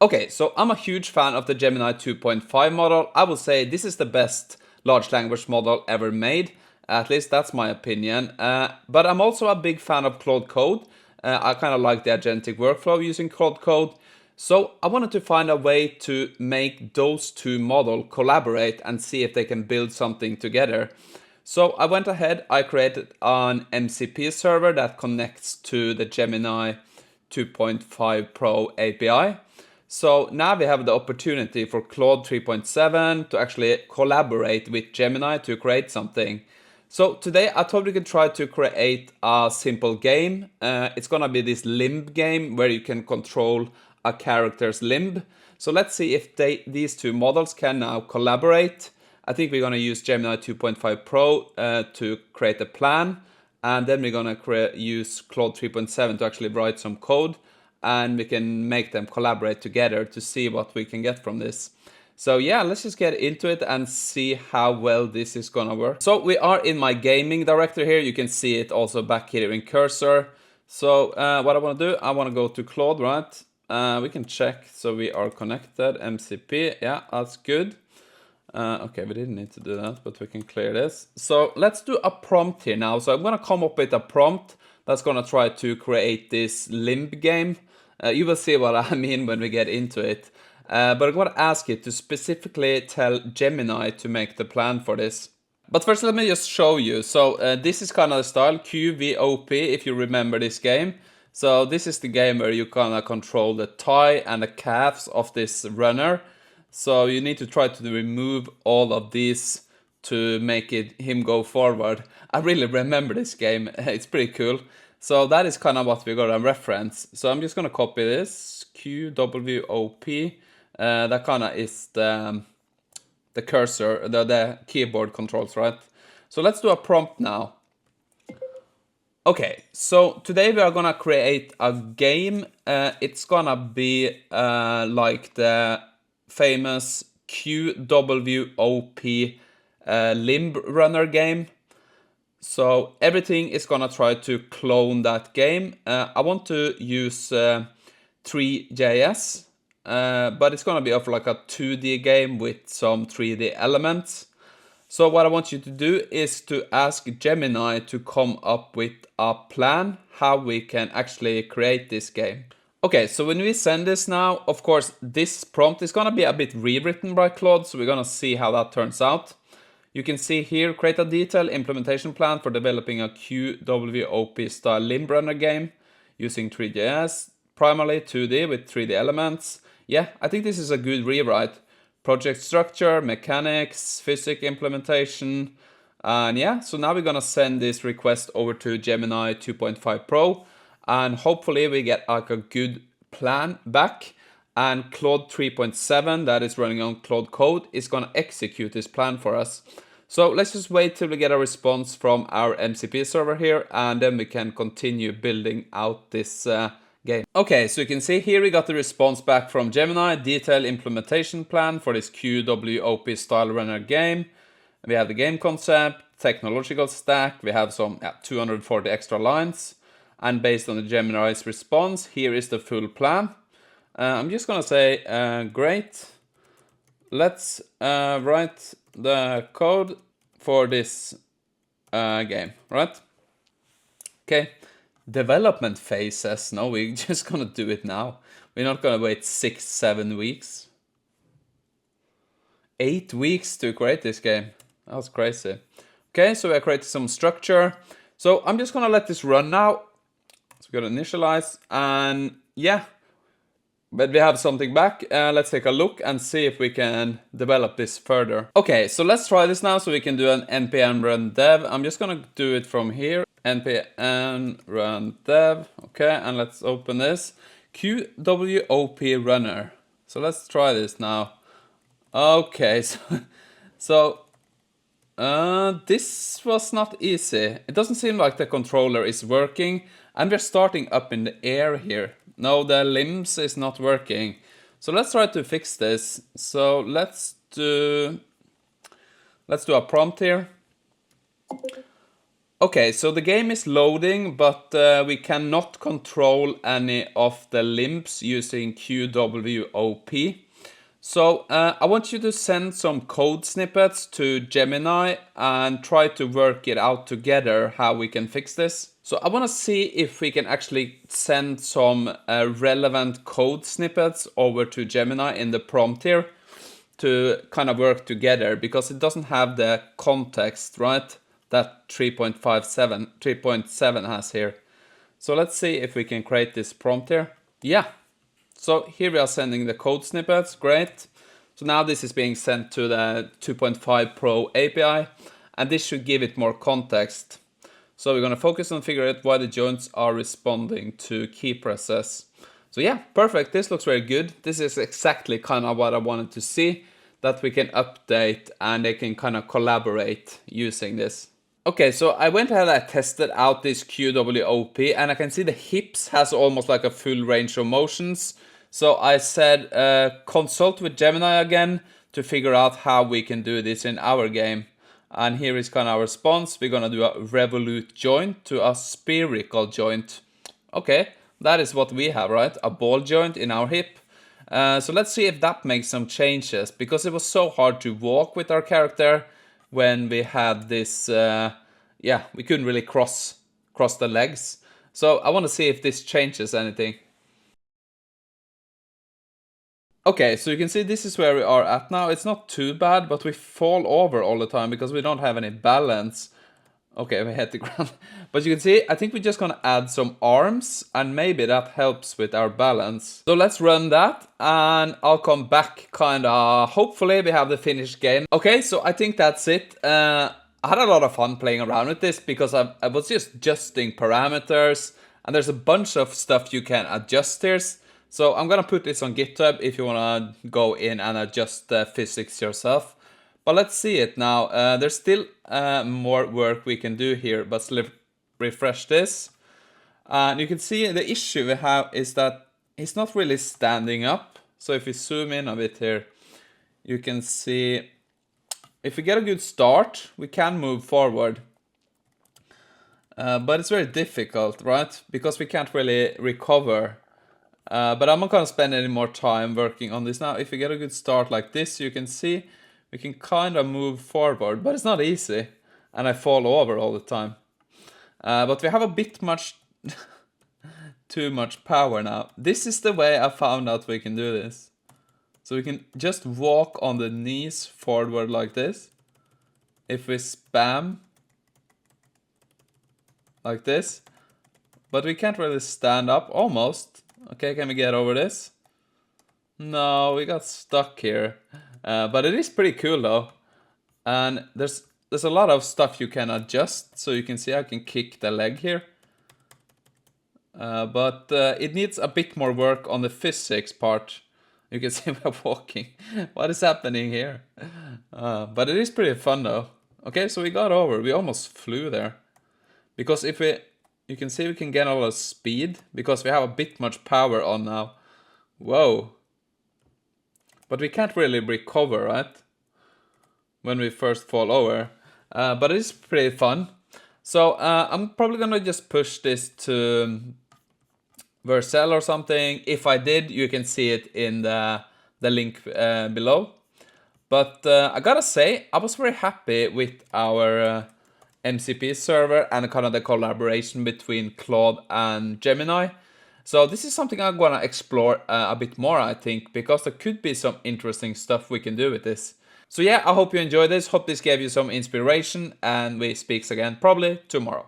Okay, so I'm a huge fan of the Gemini 2.5 model. I would say this is the best large language model ever made. At least that's my opinion. But I'm also a big fan of Claude Code. I kind of like the agentic workflow using Claude Code. So I wanted to find a way to make those two models collaborate and see if they can build something together. So I went ahead, I created an MCP server that connects to the Gemini 2.5 Pro API. So now we have the opportunity for Claude 3.7 to actually collaborate with Gemini to create something. So today I thought we could try to create a simple game. It's gonna be this limb game where you can control a character's limb. So let's see if these two models can now collaborate. I think we're gonna use Gemini 2.5 Pro to create a plan. And then we're gonna use Claude 3.7 to actually write some code. And we can make them collaborate together to see what we can get from this. So yeah, let's just get into it and see how well this is gonna work. So we are in my gaming directory here. You can see it also back here in cursor. So what I wanna do, I wanna go to Claude, right? We can check, so we are connected, MCP, yeah, that's good. Okay, we didn't need to do that, but we can clear this. So let's do a prompt here now. So I'm gonna come up with a prompt that's gonna try to create this limb game. You will see what I mean when we get into it. But I'm gonna ask it to specifically tell Gemini to make the plan for this. But first, let me just show you. So this is kind of the style, QVOP, if you remember this game. So this is the game where you kind of control the thigh and the calves of this runner. So you need to try to remove all of these to make him go forward. I really remember this game. It's pretty cool. So that is kind of what we got a reference. So I'm just going to copy this, QWOP. That kind of is the cursor, the keyboard controls, right? So let's do a prompt now. Okay, so today we are gonna create a game. It's gonna be like the famous QWOP limb runner game. So everything is gonna try to clone that game. I want to use 3JS, but it's gonna be of like a 2D game with some 3D elements. So what I want you to do is to ask Gemini to come up with a plan how we can actually create this game. Okay, so when we send this now, of course, this prompt is gonna be a bit rewritten by Claude, so we're gonna see how that turns out. You can see here, create a detailed implementation plan for developing a QWOP style limb runner game using 3JS, primarily 2D with 3D elements. Yeah, I think this is a good rewrite. Project structure, mechanics, physics implementation. And yeah, so now we're gonna send this request over to Gemini 2.5 Pro. And hopefully we get like a good plan back. And Claude 3.7 that is running on Claude Code is gonna execute this plan for us. So let's just wait till we get a response from our MCP server here. And then we can continue building out this game. Okay, so you can see here we got the response back from Gemini, detailed implementation plan for this QWOP style runner game. We have the game concept, technological stack, we have some 240 extra lines. And based on the Gemini's response, here is the full plan. I'm just gonna say, great. Let's write the code for this game, right? Okay. Development phases. No, we're just gonna do it now. We're not gonna wait 6-7 weeks. 8 weeks to create this game. That was crazy. Okay, so I created some structure. So I'm just gonna let this run now. So we're gonna initialize and yeah. But we have something back. Let's take a look and see if we can develop this further. Okay, so let's try this now so we can do an npm run dev. I'm just gonna do it from here. npm run dev. Okay, and let's open this. QWOP runner. So let's try this now. Okay, so this was not easy. It doesn't seem like the controller is working. And we're starting up in the air here. No, the limbs is not working. So let's try to fix this. So let's do a prompt here. Okay, so the game is loading, but we cannot control any of the limbs using QWOP. So I want you to send some code snippets to Gemini and try to work it out together how we can fix this. So I want to see if we can actually send some relevant code snippets over to Gemini in the prompt here to kind of work together, because it doesn't have the context, right, that 3.7 has here. So let's see if we can create this prompt here. Yeah, so here we are sending the code snippets, great. So now this is being sent to the 2.5 Pro API, and this should give it more context. So we're going to focus on figuring out why the joints are responding to key presses. So yeah, perfect. This looks very good. This is exactly kind of what I wanted to see, that we can update and they can kind of collaborate using this. Okay, so I went ahead and I tested out this QWOP, and I can see the hips has almost like a full range of motions. So I said consult with Gemini again to figure out how we can do this in our game. And here is kind of our response. We're gonna do a revolute joint to a spherical joint. Okay, that is what we have, right? A ball joint in our hip. So let's see if that makes some changes, because it was so hard to walk with our character when we had this, yeah, we couldn't really cross the legs. So I want to see if this changes anything. Okay, so you can see this is where we are at now. It's not too bad, but we fall over all the time because we don't have any balance. Okay, we hit the ground. But you can see, I think we're just gonna add some arms, and maybe that helps with our balance. So let's run that, and I'll come back kinda, hopefully we have the finished game. Okay, so I think that's it. I had a lot of fun playing around with this, because I was just adjusting parameters, and there's a bunch of stuff you can adjust here. So I'm gonna put this on GitHub if you wanna go in and adjust the physics yourself. But let's see it now. There's still more work we can do here, but let's refresh this. And you can see the issue we have is that it's not really standing up. So if we zoom in a bit here, you can see if we get a good start, we can move forward. But it's very difficult, right? Because we can't really recover. But I'm not gonna spend any more time working on this now. If we get a good start like this, you can see we can kind of move forward, but it's not easy, and I fall over all the time. But we have a bit much too much power now. This is the way I found out we can do this. So we can just walk on the knees forward like this. If we spam like this, but we can't really stand up, almost. Okay, can we get over this? No, we got stuck here. But it is pretty cool though. And there's a lot of stuff you can adjust. So you can see I can kick the leg here. But it needs a bit more work on the physics part. You can see we're walking. What is happening here? But it is pretty fun though. Okay, so we got over. We almost flew there. Because if you can see we can get a lot of speed, because we have a bit much power on now. Whoa. But we can't really recover, right? When we first fall over. But it's pretty fun. So I'm probably gonna just push this to Vercel or something. If I did, you can see it in the link below. But I gotta say, I was very happy with our MCP server and kind of the collaboration between Claude and Gemini. So this is something I'm gonna explore a bit more, I think, because there could be some interesting stuff we can do with this. So yeah, I hope you enjoyed this. Hope this gave you some inspiration, and we speak again probably tomorrow.